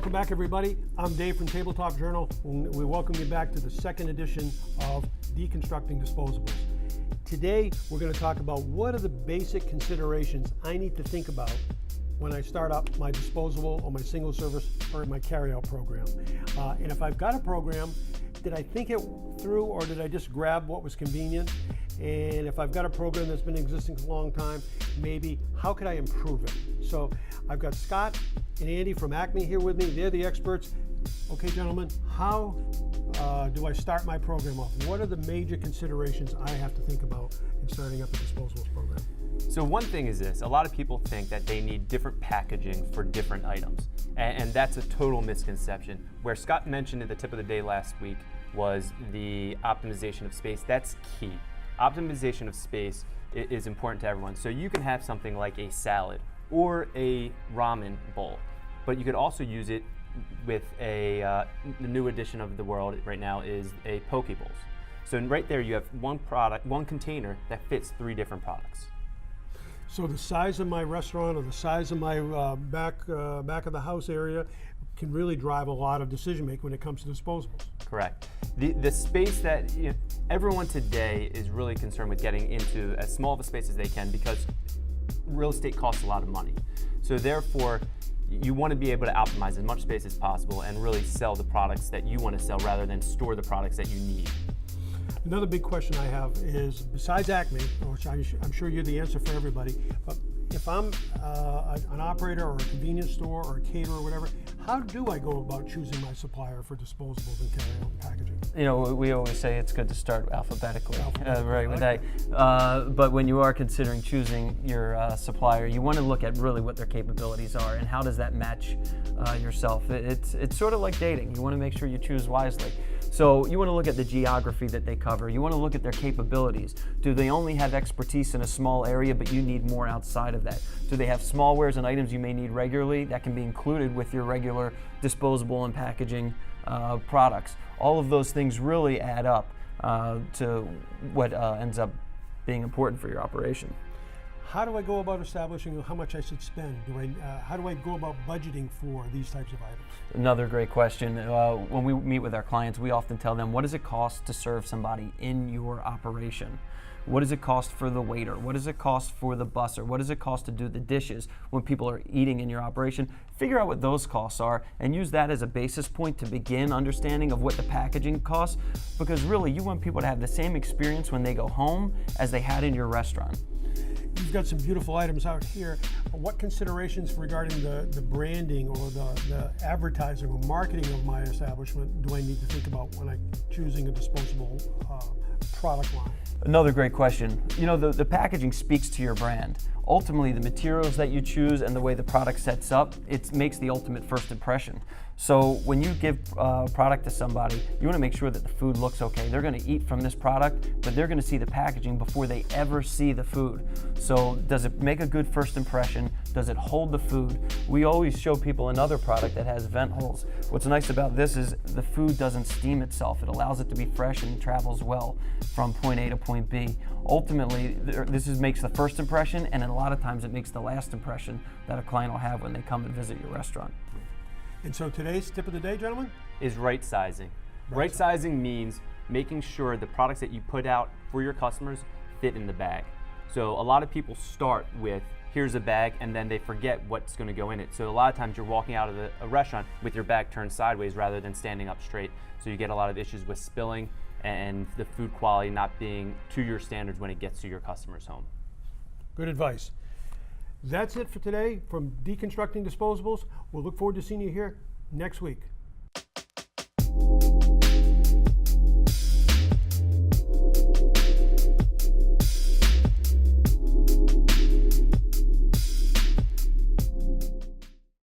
Welcome back, everybody. I'm Dave from TabletopJournal, and we welcome you back to the second edition of Deconstructing Disposables. Today, we're going to talk about what are the basic considerations I need to think about when I start up my disposable or my single service or my carryout program. And if I've got a program, did I think it through or did I just grab what was convenient? And if I've got a program that's been existing for a long time, maybe how could I improve it? So I've got Scott and Andy from Acme here with me. They're the experts. Okay, gentlemen, how do I start my program off? What are the major considerations I have to think about in starting up a disposables program? So one thing is this, a lot of people think that they need different packaging for different items, and that's a total misconception. Where Scott mentioned at the tip of the day last week was the optimization of space. That's key. Optimization of space is important to everyone. So you can have something like a salad or a ramen bowl, but you could also use it with the new edition of the world right now is a poke bowls. So right there you have one product, one container that fits 3 different products. So the size of my restaurant or the size of my back of the house area can really drive a lot of decision making when it comes to disposables. Correct. The space that everyone today is really concerned with getting into as small of a space as they can because real estate costs a lot of money. So therefore, you want to be able to optimize as much space as possible and really sell the products that you want to sell rather than store the products that you need. Another big question I have is, besides Acme, which I'm sure you're the answer for everybody, but if I'm an operator or a convenience store or a caterer or whatever, how do I go about choosing my supplier for disposables and carryout and packaging? You know, we always say it's good to start alphabetically. Right, with okay. that. But when you are considering choosing your supplier, you want to look at really what their capabilities are and how does that match yourself. It's sort of like dating. You want to make sure you choose wisely. So you want to look at the geography that they cover. You want to look at their capabilities. Do they only have expertise in a small area, but you need more outside of that? Do they have smallwares and items you may need regularly that can be included with your regular disposable and packaging products? All of those things really add up to what ends up being important for your operation. How do I go about establishing how much I should spend? How do I go about budgeting for these types of items? Another great question. When we meet with our clients, we often tell them, what does it cost to serve somebody in your operation? What does it cost for the waiter? What does it cost for the busser? What does it cost to do the dishes when people are eating in your operation? Figure out what those costs are and use that as a basis point to begin understanding of what the packaging costs, because really you want people to have the same experience when they go home as they had in your restaurant. You've got some beautiful items out here. What considerations regarding the branding or the advertising or marketing of my establishment do I need to think about when I'm choosing a disposable product line? Another great question. You know, the packaging speaks to your brand. Ultimately, the materials that you choose and the way the product sets up, it makes the ultimate first impression. So when you give a product to somebody, you want to make sure that the food looks okay. They're going to eat from this product, but they're going to see the packaging before they ever see the food. So does it make a good first impression? Does it hold the food? We always show people another product that has vent holes. What's nice about this is the food doesn't steam itself. It allows it to be fresh and travels well from point A to point B. Ultimately, this makes the first impression, and a lot of times it makes the last impression that a client will have when they come and visit your restaurant. And so today's tip of the day, gentlemen? Is right sizing. Right sizing means making sure the products that you put out for your customers fit in the bag. So a lot of people start with, here's a bag, and then they forget what's going to go in it. So a lot of times you're walking out of a restaurant with your bag turned sideways rather than standing up straight. So you get a lot of issues with spilling and the food quality not being to your standards when it gets to your customer's home. Good advice. That's it for today from Deconstructing Disposables. We'll look forward to seeing you here next week.